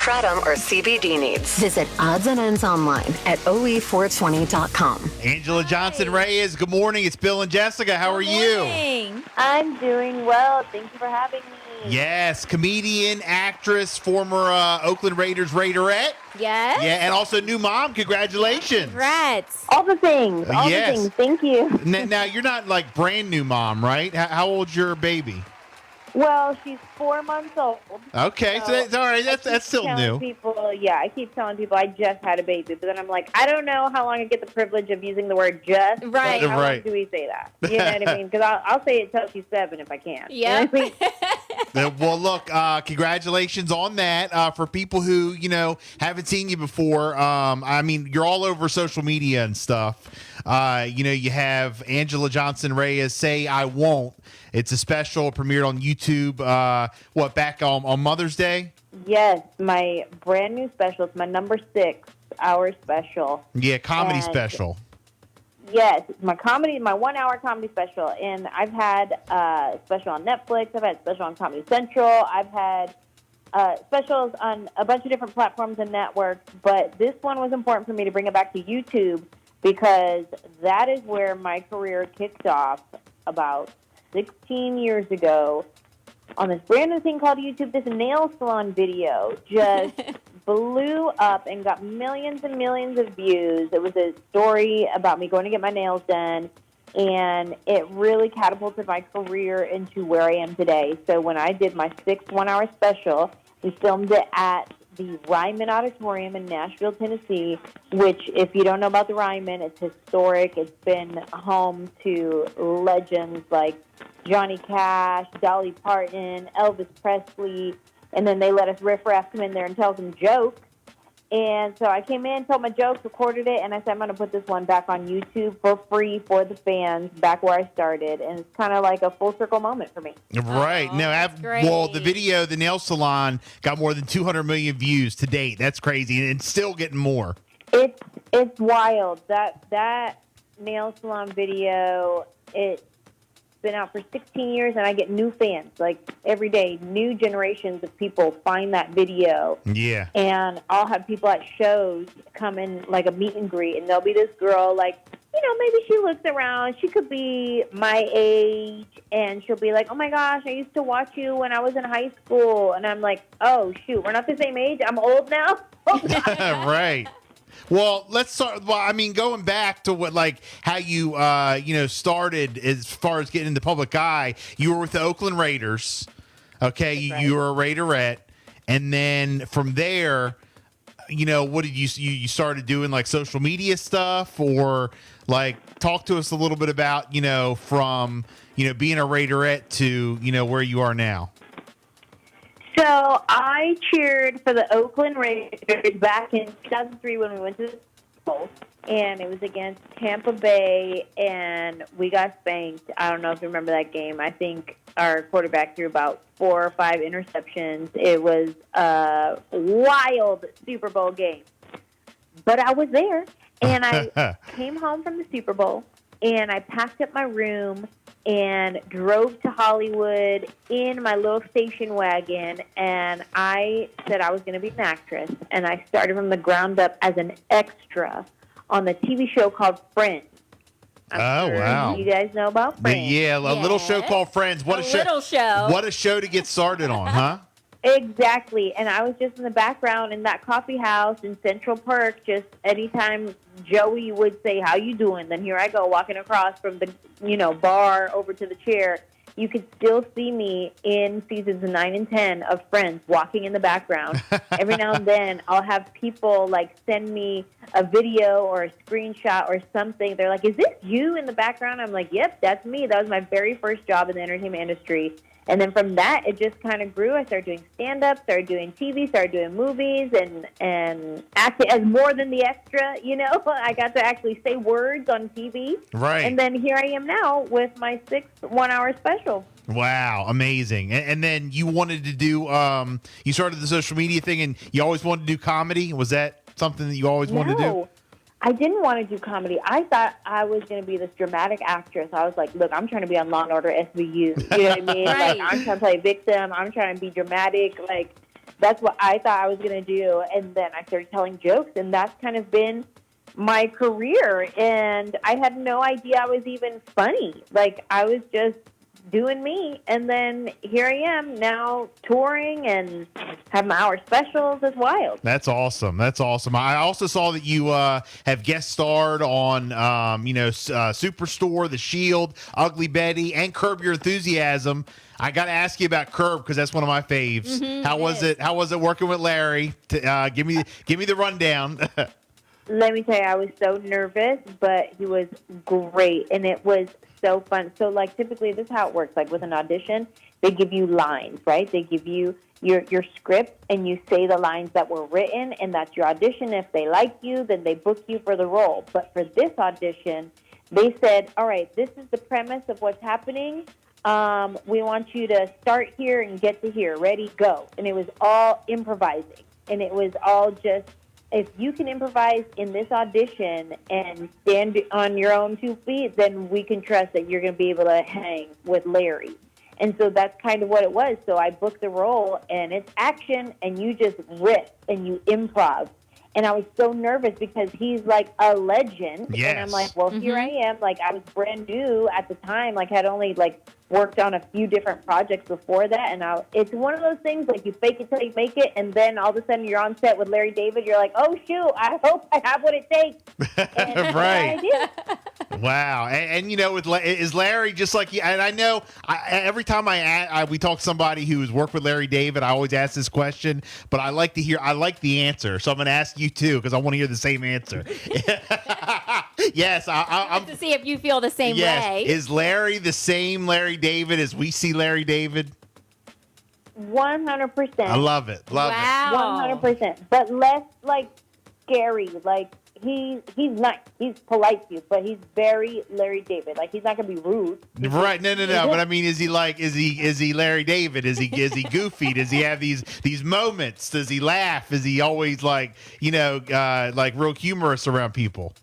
kratom, or CBD needs. Visit Odds and Ends online at OE420.com. Anjelah Johnson-Reyes, good morning. It's Bill and Jessica. How are you? I'm doing well. Thank you for having me. Yes, comedian, actress, former Oakland Raiders Raiderette. Yes. Yeah, and also new mom. Congratulations. Congrats. All the things. All Yes. the things. Thank you. Now, you're not like brand new mom, right? How old's your baby? Well, she's 4 months old. Okay, so that's all right. That's still new. I keep telling people I just had a baby, but then I'm like, I don't know how long I get the privilege of using the word just. Right. How long Right. do we say that? You know what I mean? Because I'll say it till she's 7 if I can. Yeah. You know what I mean? Well, look, congratulations on that. For people who, haven't seen you before, I mean, you're all over social media and stuff. You have Anjelah Johnson-Reyes, Say I Won't. It's a special premiered on YouTube, back on Mother's Day? Yes, my brand new special. It's my number 6-hour special. Yeah, comedy special. Yes, it's my 1-hour comedy special. And I've had special on Netflix. I've had special on Comedy Central. I've had specials on a bunch of different platforms and networks. But this one was important for me to bring it back to YouTube because that is where my career kicked off about 16 years ago on this brand new thing called YouTube. This Nail Salon video just blew up and got millions and millions of views. It was a story about me going to get my nails done, and it really catapulted my career into where I am today. So when I did my 6th 1-hour special, we filmed it at the Ryman Auditorium in Nashville, Tennessee, which, if you don't know about the Ryman, it's historic. It's been home to legends like Johnny Cash, Dolly Parton, Elvis Presley, and then they let us riff-raff come in there and tell some jokes. And so I came in, told my jokes, recorded it, and I said, I'm going to put this one back on YouTube for free for the fans, back where I started. And it's kind of like a full circle moment for me. Right. Well, the video, the Nail Salon, got more than 200 million views to date. That's crazy, and it's still getting more. It's wild. That Nail Salon video, it's been out for 16 years, and I get new fans. Like, every day, new generations of people find that video. Yeah. And I'll have people at shows come in, like a meet and greet, and there'll be this girl, like, maybe she looks around. She could be my age, and she'll be like, oh, my gosh, I used to watch you when I was in high school. And I'm like, oh, shoot, we're not the same age? I'm old now? Right. Well, let's start. Well, I mean, going back to how you, started as far as getting in the public eye. You were with the Oakland Raiders. Okay, you were a Raiderette, and then from there, what did you started doing like social media stuff, or talk to us a little bit about from being a Raiderette to where you are now. So I cheered for the Oakland Raiders back in 2003 when we went to the Super Bowl, and it was against Tampa Bay, and we got spanked. I don't know if you remember that game. I think our quarterback threw about 4 or 5 interceptions. It was a wild Super Bowl game. But I was there, and I came home from the Super Bowl, and I packed up my room and drove to Hollywood in my little station wagon, and I said I was going to be an actress, and I started from the ground up as an extra on the TV show called Friends. I'm sure wow. You guys know about Friends. Yeah, a little show called Friends. What a show to get started on, huh? Exactly. And I was just in the background in that coffee house in Central Park. Just anytime Joey would say, how you doing? Then here I go walking across from the, bar over to the chair. You could still see me in seasons 9 and 10 of Friends walking in the background. Every now and then I'll have people send me a video or a screenshot or something. They're like, is this you in the background? I'm like, yep, that's me. That was my very first job in the entertainment industry. And then from that, it just kind of grew. I started doing stand-up, started doing TV, started doing movies, and acting as more than the extra, I got to actually say words on TV. Right. And then here I am now with my 6th 1-hour special. Wow, amazing. And then you wanted to do, you started the social media thing, and you always wanted to do comedy? Was that something that you always wanted to do? I didn't want to do comedy. I thought I was going to be this dramatic actress. I was like, look, I'm trying to be on Law & Order SVU. You know what I mean? Right. I'm trying to play victim. I'm trying to be dramatic. that's what I thought I was going to do. And then I started telling jokes, and that's kind of been my career. And I had no idea I was even funny. Like, I was just doing me. And then here I am now touring and have my hour specials. It's wild. That's awesome. That's awesome. I also saw that you have guest starred on, Superstore, The Shield, Ugly Betty, and Curb Your Enthusiasm. I got to ask you about Curb because that's one of my faves. How was it? How was it working with Larry? Give me the rundown. Let me tell you, I was so nervous, but he was great, and it was so fun. So, like, typically this is how it works. Like, with an audition, they give you lines, right? They give you your script, and you say the lines that were written, and that's your audition. If they like you, then they book you for the role. But for this audition, they said, all right, this is the premise of what's happening. We want you to start here and get to here. Ready, go. And it was all improvising, and it was all just, if you can improvise in this audition and stand on your own 2 feet, then we can trust that you're going to be able to hang with Larry. And so that's kind of what it was. So I booked the role, and it's action, and you just rip and you improv. And I was so nervous because he's like a legend. Yes. And I'm like, well, here I am. Like, I was brand new at the time. Like, had only like worked on a few different projects before that. And it's one of those things, like, you fake it till you make it. And then all of a sudden you're on set with Larry David. You're like, oh, shoot, I hope I have what it takes. And Right. I did. Wow. And is Larry just like you? And I know every time we talk to somebody who's worked with Larry David, I always ask this question, but I like the answer. So I'm going to ask you too, because I want to hear the same answer. Yes. I'm to see if you feel the same way. Is Larry the same Larry David as we see Larry David? 100%. I love it. Love it. Wow. 100%. But less, like, scary. Like, he's nice. He's polite to you, but he's very Larry David. Like, he's not gonna be rude. Right? No. But I mean, is he Larry David? Is he goofy? Does he have these moments? Does he laugh? Is he always like real humorous around people?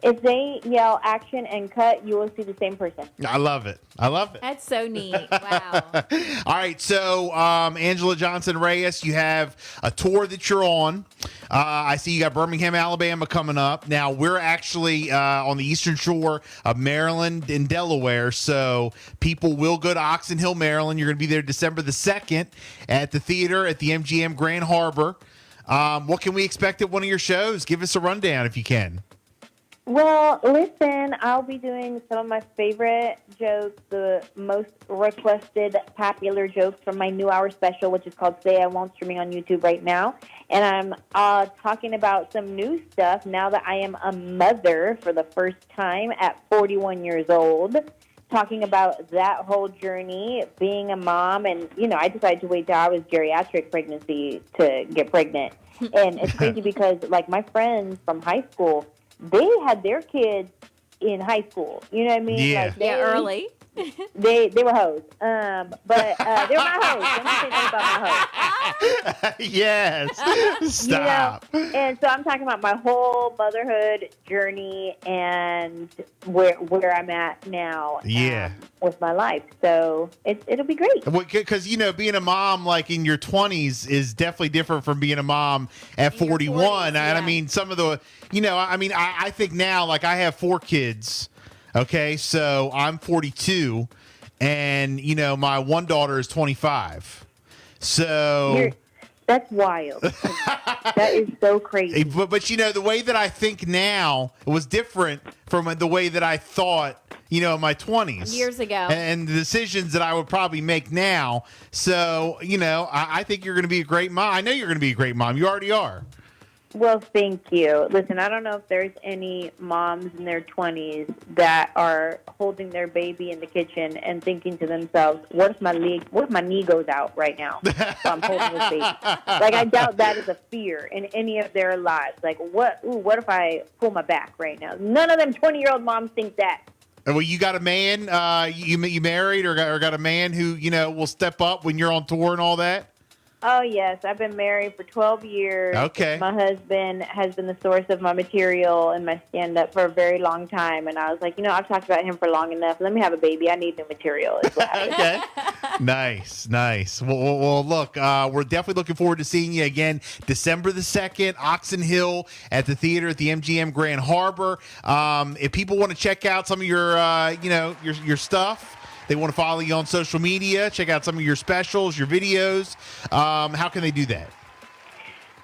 If they yell action and cut, you will see the same person. I love it. That's so neat. Wow. All right. So, Anjelah Johnson-Reyes, you have a tour that you're on. I see you got Birmingham, Alabama coming up. Now, we're actually on the eastern shore of Maryland and Delaware. So people will go to Oxon Hill, Maryland. You're going to be there December the 2nd at the theater at the MGM Grand Harbor. What can we expect at one of your shows? Give us a rundown if you can. Well, listen, I'll be doing some of my favorite jokes, the most requested popular jokes from my new hour special, which is called Say I Won't, streaming on YouTube right now. And I'm talking about some new stuff now that I am a mother for the first time at 41 years old. Talking about that whole journey, being a mom, and, I decided to wait till I was geriatric pregnancy to get pregnant. And it's crazy because, like, my friends from high school, they had their kids in high school. You know what I mean? Yeah. Like Early. They were hoes. But they were my hoes. Let me say that about my hoes. Yes. Stop. And so I'm talking about my whole motherhood journey and where I'm at now. Yeah. With my life. So it'll be great. Because, being a mom like in your 20s is definitely different from being a mom at 41. 40s, And yeah. I mean, some of the, I think now, like, I have 4 kids. Okay. So I'm 42 and, my one daughter is 25. So that's wild. That is so crazy. But the way that I think now was different from the way that I thought, in my 20s. Years ago. And the decisions that I would probably make now. So, I think you're going to be a great mom. I know you're going to be a great mom. You already are. Well, thank you. Listen, I don't know if there's any moms in their 20s that are holding their baby in the kitchen and thinking to themselves, what if my knee goes out right now while I'm holding this baby? Like, I doubt that is a fear in any of their lives. Like, what if I pull my back right now? None of them 20-year-old moms think that. Well, you got a man, you married or got a man who, will step up when you're on tour and all that? Oh, yes. I've been married for 12 years. Okay. My husband has been the source of my material and my stand-up for a very long time. And I was like, I've talked about him for long enough. Let me have a baby. I need new material. Is what happened. Okay. Nice. Well, look, we're definitely looking forward to seeing you again December the 2nd, Oxon Hill at the theater at the MGM Grand Harbor. If people want to check out some of your, your stuff, they want to follow you on social media, check out some of your specials, your videos. How can they do that?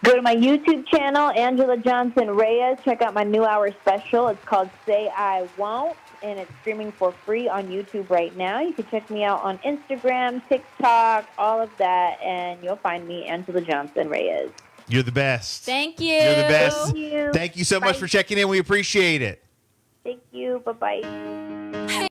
Go to my YouTube channel, Anjelah Johnson-Reyes. Check out my new hour special. It's called Say I Won't, and it's streaming for free on YouTube right now. You can check me out on Instagram, TikTok, all of that, and you'll find me, Anjelah Johnson-Reyes. You're the best. Thank you. You're the best. Thank you. Thank you so much Bye. for checking in. We appreciate it. Thank you. Bye-bye.